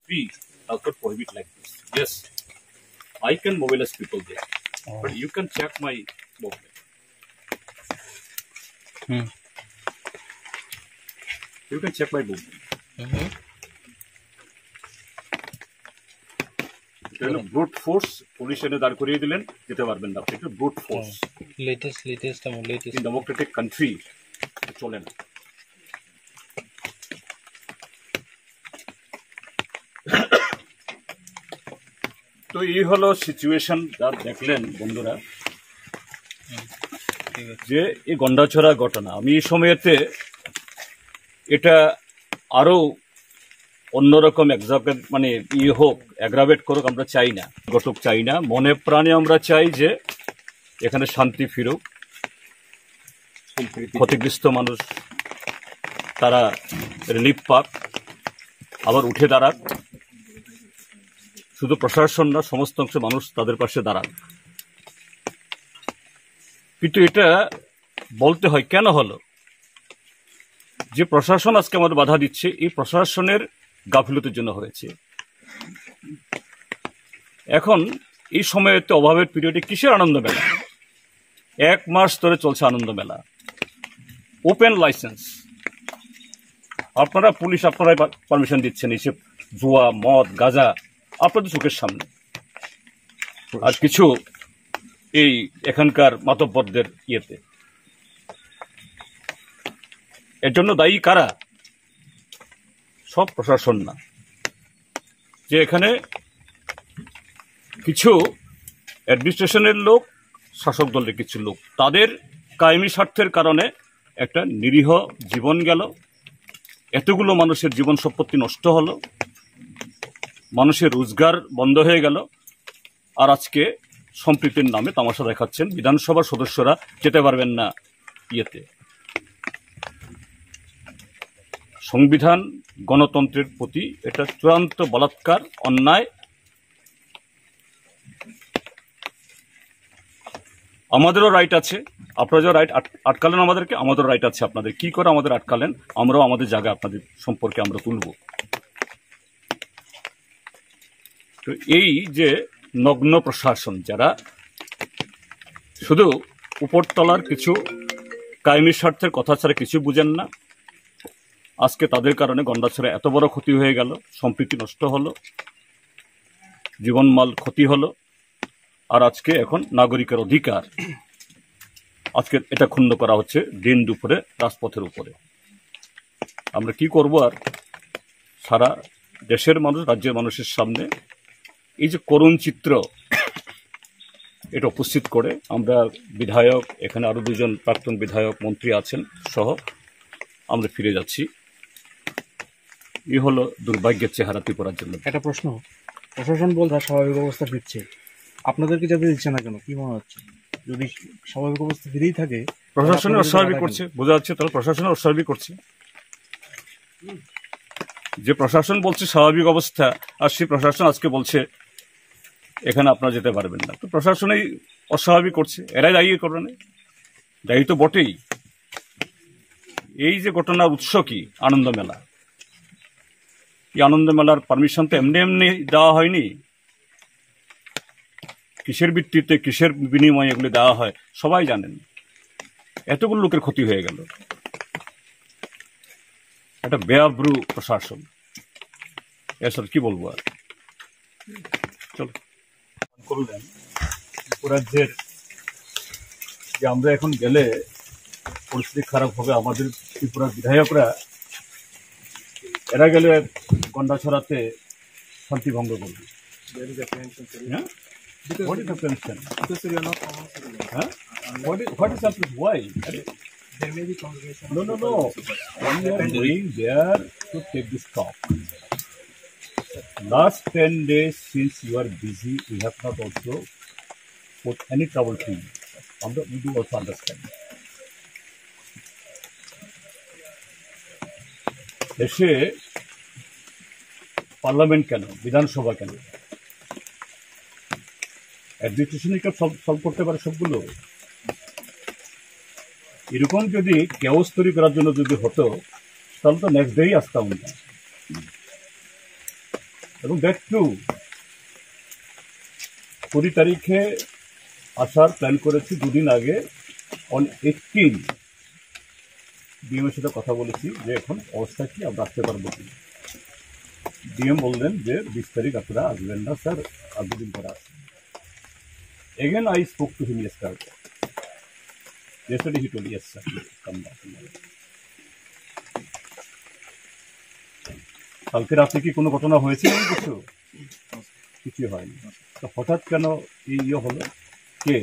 We also prohibit like this. Yes, I can mobilize people there, but you can check my movement. You can check my movement. Brute force police এনে দাঁড় করিয়ে দিলেন, যেতে পারবেন না। এটা brute force, latest democratic country চলে না। তো এই হলো সিচুয়েশন, যা দেখলেন বন্ধুরা, যে এই গন্ডাছড়া ঘটনা। আমি এই সময়েতে এটা আরো অন্যরকম মানে হোক, অ্যাগ্রাভেট করুক, আমরা চাই না, ঘটক চাই না। মনে প্রাণে আমরা চাই যে এখানে শান্তি ফিরুক, ক্ষতিগ্রস্ত মানুষ তারা রিলিফ পাক, আবার উঠে দাঁড়াক। শুধু প্রশাসন না, সমস্ত অংশ মানুষ তাদের পাশে দাঁড়াক। কিন্তু এটা বলতে হয় কেন হলো, যে প্রশাসন আজকে আমাদের বাধা দিচ্ছে, এই প্রশাসনের গাফিলতির জন্য হয়েছে। এখন এই সময়েতে অভাবের পিরিয়ডে কিসের আনন্দ মেলা? 1 মাস ধরে চলছে আনন্দ মেলা, ওপেন লাইসেন্স। আপনারা পুলিশ, আপনারাই পারমিশন দিচ্ছেন এইসব জুয়া, মদ, গাঁজা আপনাদের চোখের সামনে। আর কিছু এই এখানকার মাতব্বরদের ইয়েতে, এর জন্য দায়ী কারা? সব প্রশাসন না, যে এখানে কিছু অ্যাডমিনিস্ট্রেশনের লোক, শাসক দলের কিছু লোক, তাদের কায়েমি স্বার্থের কারণে একটা নিরীহ জীবন গেল, এতগুলো মানুষের জীবন সম্পত্তি নষ্ট হলো, মানুষের রোজগার বন্ধ হয়ে গেল। আর আজকে সম্প্রীতির নামে তামাশা দেখাচ্ছেন। বিধানসভার সদস্যরা যেতে পারবেন না ইয়েতে। সংবিধান গণতন্ত্রের প্রতি এটা চূড়ান্ত বলাৎকার, অন্যায়। আমাদেরও রাইট আছে, আপনারা যে রাইট আটকালেন আমাদেরকে, আমাদেরও রাইট আছে আপনাদের। কি করে আমাদের আটকালেন, আমরাও আমাদের জায়গায় আপনাদের সম্পর্কে আমরা তুলব। তো এই যে নগ্ন প্রশাসন, যারা শুধু উপরতলার কিছু কায়েমি স্বার্থের কথা ছাড়া কিছু বুঝেন না, আজকে তাদের কারণে গন্ডাছড়া এত বড় ক্ষতি হয়ে গেল, সম্প্রীতি নষ্ট হলো, জীবনমাল ক্ষতি হলো। আর আজকে এখন নাগরিকের অধিকার আজকে এটা ক্ষুণ্ণ করা হচ্ছে দিন দুপুরে রাজপথের উপরে। আমরা কি করব? আর সারা দেশের মানুষ, রাজ্যের মানুষের সামনে এই যে করুণ চিত্র, এটা উপস্থিত করে আমরা বিধায়ক, এখানে আরো 2জন প্রাক্তন বিধায়ক, মন্ত্রী আছেন সহ আমরা ফিরে যাচ্ছি। এই হলো দুর্ভাগ্যের চেহারা ত্রিপুরার জন্য। একটা প্রশ্ন, প্রশাসন বলতে স্বাভাবিক অবস্থা ফিরছে, আপনাদেরকে যাতে দিচ্ছে না কেন, কি মনে হচ্ছে? যদি স্বাভাবিক অবস্থা ফিরেই থাকে, প্রশাসনের অস্বাভাবিক করছে, বোঝা যাচ্ছে তাহলে প্রশাসনের অস্বাভাবিক করছে। যে প্রশাসন বলছে স্বাভাবিক অবস্থা, আর সেই প্রশাসন আজকে বলছে এখানে আপনারা যেতে পারবেন না, তো প্রশাসনই অস্বাভাবিক করছে। এরাই দায়ী করবে, দায়ী তো বটেই। এই যে ঘটনার উৎস কি? আনন্দ মেলা। এই আনন্দ মেলার পারমিশন তো এমনি এমনি দেওয়া হয়নি। কিসের ভিত্তিতে, কিসের বিনিময়ে এগুলি দেওয়া হয় সবাই জানেন। এতগুলো লোকের ক্ষতি হয়ে গেল, একটা বেআব্রু প্রশাসন। এসব কি বলবো আর। চলো করলেন রাজ্যের যে আমরা এখন গেলে পরিস্থিতি খারাপ হবে। আমাদের ত্রিপুরার বিধায়করা এরা গেলে গন্ডাছড়াতে শান্তি ভঙ্গ করবে। হ্যাঁ, what is the tension? because you are not Huh? What is happening? Why? there may be congregation. No. We are going there to take this talk. Last 10 days since you are busy, we have not also put any trouble to you. We do also understand. দেশে parliament কেন, বিধানসভা কেন? অ্যাডমিনিস্ট্রেশনই solve করতে পারে সবগুলো। এরকম যদি chaos তৈরি করার জন্য যদি হতো, তাহলে তো নেক্সট ডেই আসতাম না। এবং দ্যাট টু 20 তারিখে আসার প্ল্যান করেছি, দুদিন আগে অন 18 ডিএমের সাথে কথা বলেছি যে এখন অবস্থা কি, আমরা আসতে পারবো কি। ডিএম বললেন যে 20 তারিখ আপনারা আসবেন না স্যার, আর দুদিন পরে আসবেন। Again I spoke to him yesterday he told yes sir, come back. কালকে রাতে কি কোনো ঘটনা হয়েছে কিছু? কিছুই হয়নি। তো হঠাৎ কেন এই হলো? কে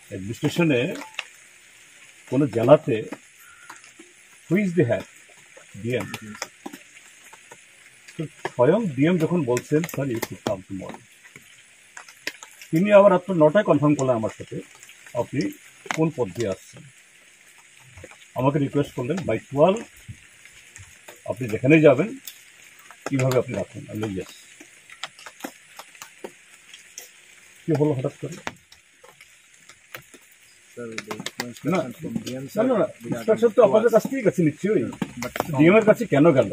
অ্যাডমিনিস্ট্রেশনে কোনো জেলাতে হুইজ দি হ্যাড ডিএম, তো স্বয়ং ডিএম যখন বলছেন sir you should come tomorrow, তিনি আবার রাত্র 9টায় কনফার্ম করলেন আমার সাথে আপনি কোন পথ দিয়ে আসছেন। আমাকে রিকোয়েস্ট করলেন বাই 12 আপনি যেখানেই যাবেন কিভাবে আপনি রাখুন। আমি ইয়েস। কি হলো হঠাৎ করে? না ইনস্ট্রাকশন তো আপনাদের কাছ থেকেই গেছে নিশ্চয়ই, ডিএম এর কাছে কেন গেল?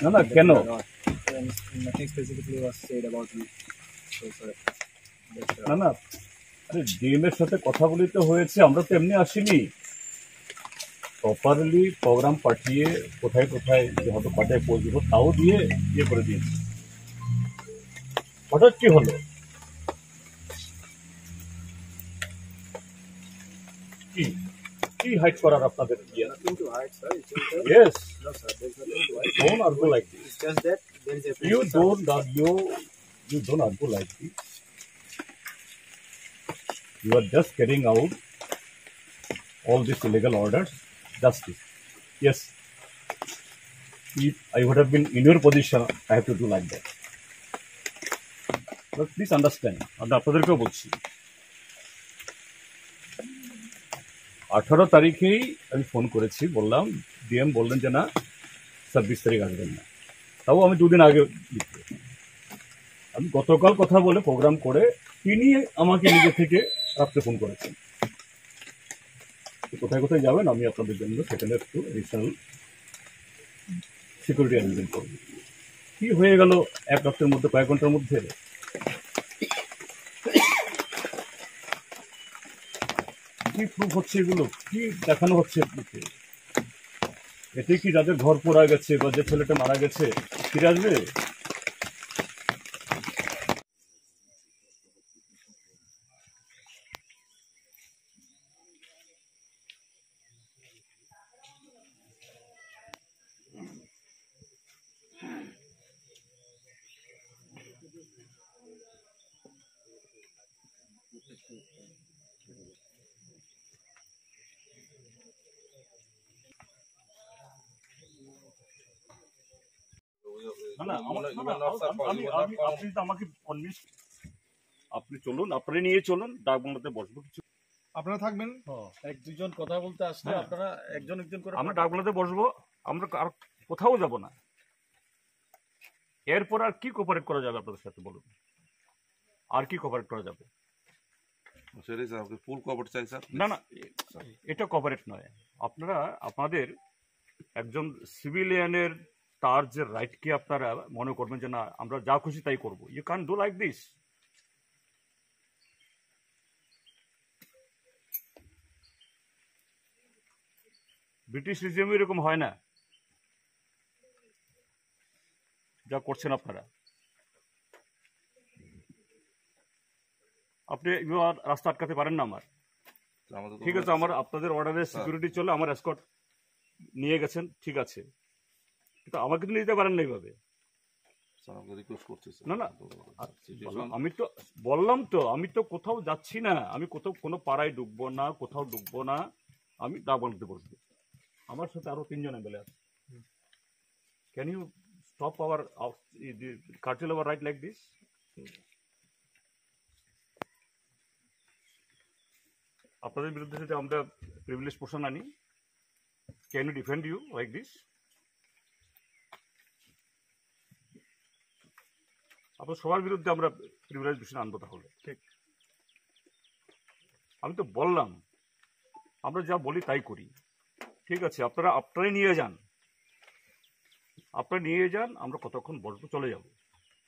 না না কেন? না না আরে ডিএম এর সাথে কথা বলিতে হয়েছে, আমরা তো এমনি আসিনি। প্রপারলি প্রোগ্রাম পাঠিয়ে কোথায় কোথায় যে হয়তো পাঠায় পৌঁছবো তাও দিয়ে ইয়ে করে দিয়েছি। হঠাৎ কি হলো? কি কি হাইড করার আপনাদের? Yes. Don't argue like this. It's just that there is a You don't argue. You don't argue like this. You are just carrying out all these illegal orders. Justice. Yes. If I would have been in your position, I have to do like that. But please understand. আমরা আপনাদেরকেও বলছি 18 তারিখেই আমি phone করেছি, বললাম DM বললেন যে না 26 তারিখ আসবেন না, তাও আমি দুদিন আগে আমি গতকাল কথা বলে প্রোগ্রাম করে তিনি আমাকে নিজে থেকে রাত্রে ফোন করেছেন কোথায় কোথায় যাবেন, আমি আপনাদের জন্য সেখানে একটু এডিশনাল সিকিউরিটি অ্যারেঞ্জমেন্ট করব। কি হয়ে গেল এক রাত্রের মধ্যে, কয়েক ঘন্টার মধ্যে? কি প্রুফ হচ্ছে এগুলো? কি দেখানো হচ্ছে? এতে কি যাদের ঘর পোড়া গেছে বা যে ছেলেটা মারা গেছে ফিরে আসবে? আপনি তো আমাকে কনভিন্স, আপনি চলুন, আপনি নিয়ে চলুন, ডাকবাংলাতে বসবো, কিছু আপনারা থাকবেন, এক দুজন কথা বলতে আসলে আপনারা একজন একজন করে আমরা ডাকবাংলাতে বসবো, আমরা আর কোথাও যাব না। এরপর আর কি কোঅপারেট করা যাবে আপনাদের সাথে বলুন? আর কি কোঅপারেট করা যাবে? ফুল কোঅপারেট চাই স্যার। না না এটা কোঅপারেট নয়। আপনারা আপনাদের একজন সিভিলিয়ানের তার যে রাইটকে আপনারা মনে করবেন যে না আমরা যা খুশি তাই করবো। You can do like this. British রিজিমে এরকম হয় না যা করছেন আপনারা। আপনি রাস্তা আটকাতে পারেন না আমার, ঠিক আছে? আমার আপনাদের অর্ডারে সিকিউরিটি চলে, আমার এসকর্ট নিয়ে গেছেন, ঠিক আছে, কিন্তু আমাকে তো নিতে পারেন না এইভাবে। না না আমি তো বললাম তো আমি তো কোথাও যাচ্ছি না, আমি কোথাও কোনো পাড়ায় ঢুকবো না, কোথাও ঢুকবো না, আমি ডাকবাংলাতে বসবো। আমার সাথে আরো 3 জন এমএলএ আছে। Can you stop our curtail our right like this? আপনাদের বিরুদ্ধে যদি আমরা প্রিভিলেজ পোর্শন আনি, can you defend you like this? আপনার সবার বিরুদ্ধে আমরা প্রিভিলেজ পোর্শন আনবো তাহলে? ঠিক, আমি তো বললাম আমরা যা বলি তাই করি, ঠিক আছে? আপনারাই নিয়ে যান, আপনারা নিয়ে যান, আমরা কতক্ষণ বসবো, চলে যাব।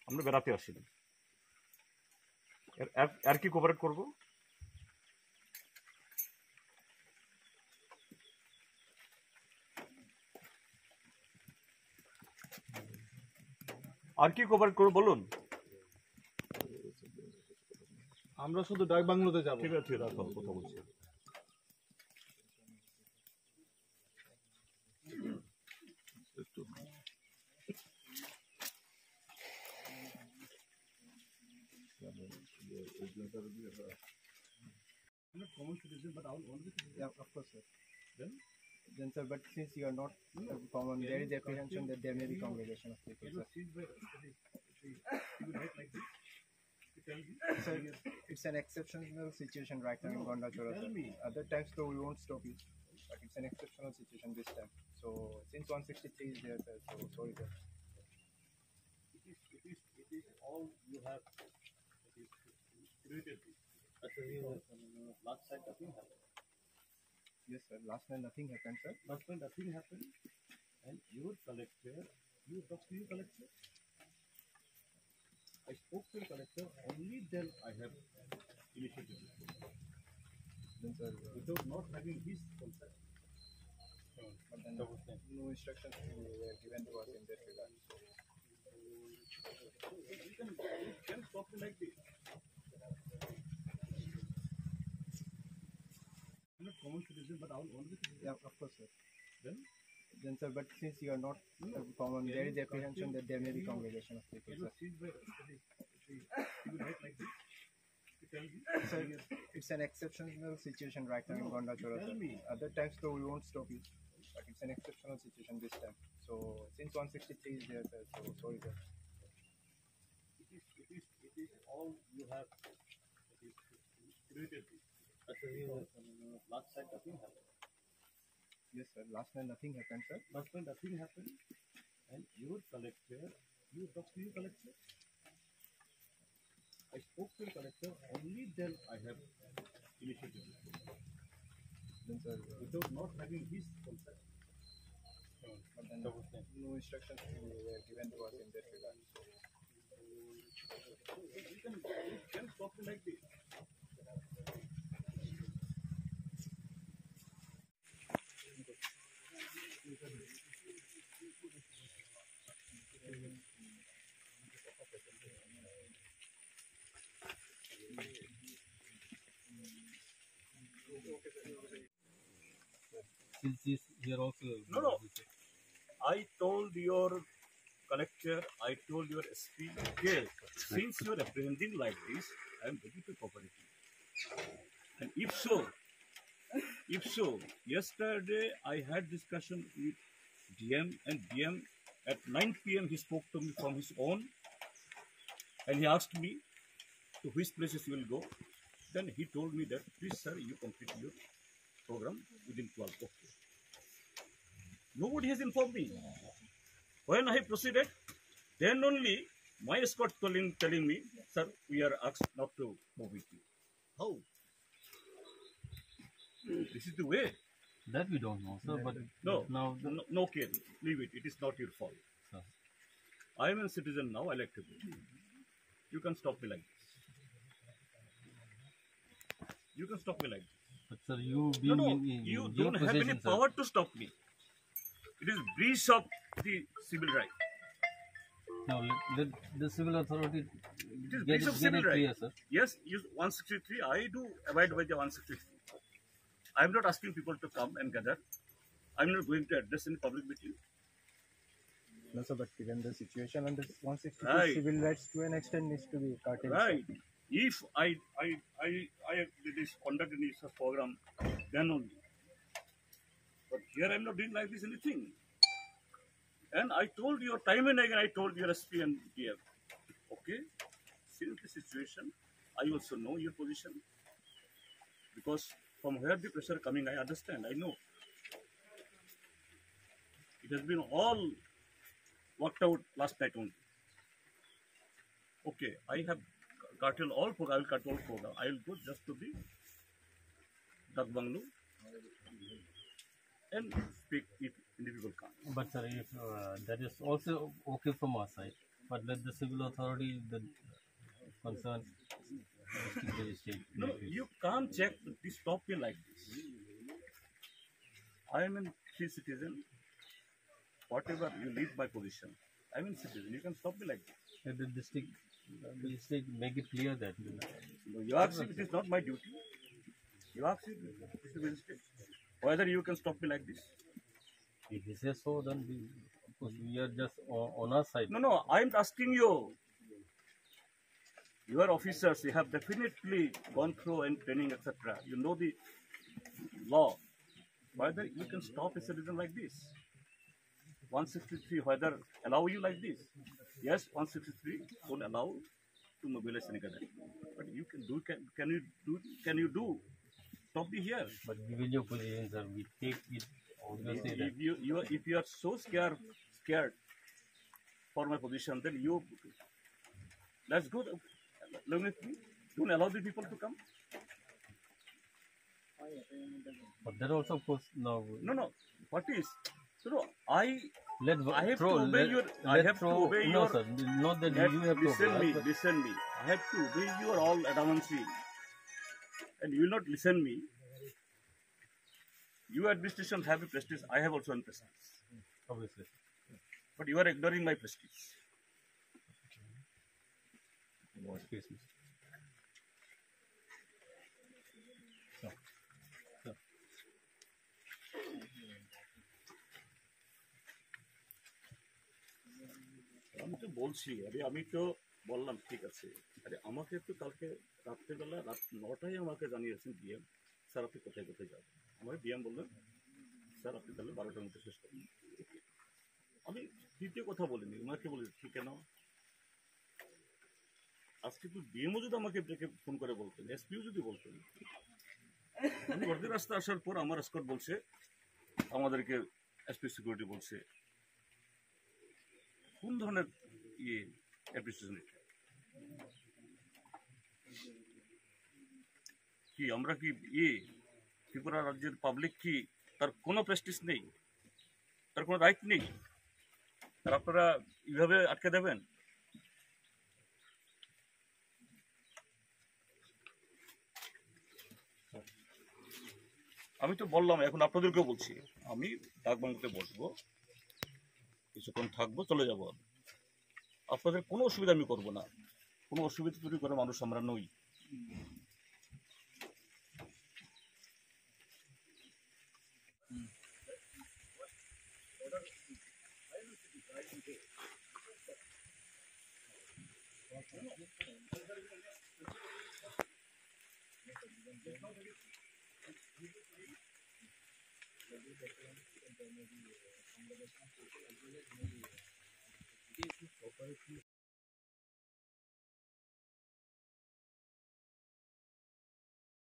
আমরা বেড়াতে আসিনি। আর কি কোঅপারেট করব? আর কি কোঅপারেট করবো বলুন? আমরা শুধু ডাক বাংলোতে যাব। ঠিক আছে, রাখো, কথা বলছি। Common citizen, but I will only. Yeah, of course, sir. Then Sir, but since you are not common, there is apprehension that there may be congregation of people, sir. Sir, it's an exceptional situation right now in Gondachora, sir. Other times, though, we won't stop you. But it's an exceptional situation this time. So, since 163 is there, sir, so sorry, sir. It is all you have. It is created. Last time nothing happened. Yes, sir. Last night nothing happened, sir. Last time nothing happened, and your collector, you talk to your collector. I spoke to the collector. Only then I have initiated this program. Then, sir, Without not having his consent. but then no instructions were given to us in that regard. You can stop me like this. I'm not common citizen, but I will only. Yeah, of course, sir. Then Sir, but since you are not common, there is apprehension that there may be congregation of people, sir. You will write like this. You tell me. Sir, it's an exceptional situation right now in Gondachora, sir. Other times, though, we won't stop you. But it's an exceptional situation this time. So, since 163 is there, sir, so sorry, sir. It is all you have. It is created. Last time nothing happened. Yes, sir. Last night nothing happened, sir. Last time nothing happened, and your collector, you talk to your collector. I spoke to the collector. Only then I have initiated this program. Then, sir, Without not having his consent. but then no instructions were given to us in that regard. You can stop me like this. Since this here also. No. I told your collector, I told your SP, yes, since you are apprehending like this, I am ready to cooperate. And if so, yesterday I had discussion with DM, and DM at 9 p.m. he spoke to me from his own, and he asked me to which places you will go. Then he told me that, please sir, you complete your program within 12. Okay. Nobody has informed me. When I proceeded, then only my escort telling me, sir, we are asked not to move with you. How? This is the way. That we don't know, sir. But No, now no care. Leave it. It is not your fault. Sir. I am a citizen now, elected. You can stop me like this. You can stop me like this. But sir, you being in You your don't have possession, any sir. power to stop me. It is breach of the civil right. Now let the civil authority It is get breach of it civil clear, right. sir. Yes, use 163. I do abide by the 163. I am not asking people to come and gather. I am not going to address any public meeting. No, sir, but given the situation under 162, Right. civil rights to an extent needs to be curtailed. Right. If I did this conduct in this program, then only. But here I am not doing like this anything. And I told you time and again, I told your SP and DM. Okay, since the situation, I also know your position. Because from where the pressure coming, I understand, I know. It has been all worked out last night only. Okay, I have curtailed all program. I will cut all program. I will go just to the Dak Banglo and speak with Hindi people can't. But sir, if that is also okay from our side, but let the civil authority, the concerned district magistrate. No, you can't check this stop me like this. I am a free citizen. Whatever you leave my position, I am a citizen. You can stop me like this. Let the district magistrate make it clear that. No, you ask if it is not my duty. You ask if it is magistrate. Whether you can stop me like this. If he says so, then of course we are just on our side. No, I am asking you. Your officers, you have definitely gone through and training, etc. You know the law. Whether you can stop a citizen like this. 163 whether allow you like this. Yes, 163 don't allow to mobilize any kind of. But you can do. Can you do? Stop me here. But given your position, sir, we take it obviously that. If you are so scared for my position, then you let's go. Let me don't allow the people to come. But that also, of course, now No. What is? No. I have throw. to obey your. I Let have throw. to obey No, your. sir, not that you have to Listen obey, me. but Listen me. I have to obey your all adamantry, and you will not listen me. You administration have a prestige. I have also a prestige, obviously. but you are ignoring my prestige. Excuse me. আমি তো বলছি আমি তো বললাম ঠিক আছে আমাকে তো কালকে রাত্রেবেলা রাত 9টায় আমাকে জানিয়েছেন ডিএম স্যার আপনি কোথায় যাবেন আমাকে ডিএম বললেন স্যার আপনি তাহলে 12টার মধ্যে শেষ করুন আমি দ্বিতীয় কথা বলিনি ওনাকে বলেছি কেন আজকে তো ডিএমও যদি আমাকে ডেকে ফোন করে বলতেন এসপিও যদি বলতেন আমি বর্ধি রাস্তা আসার পর আমার স্কট বলছে আমাদেরকে এসপি সিকিউরিটি বলছে কোন ধরনের অ্যাপ্রিসিয়েশন কি আমরা কি ত্রিপুরা রাজ্যের পাবলিক কি তার কোনো প্রেস্টিজ নেই তার কোনো রাইট নেই আর আপনারা এইভাবে আটকে দেবেন আমি তো বললাম এখন আপনাদেরকেও বলছি আমি ডাকবাংলাতে বসবো কিছুক্ষণ থাকবো চলে যাবো আপনাদের কোনো অসুবিধা আমি করবো না কোনো অসুবিধা তৈরি করে মানুষ আমরা নই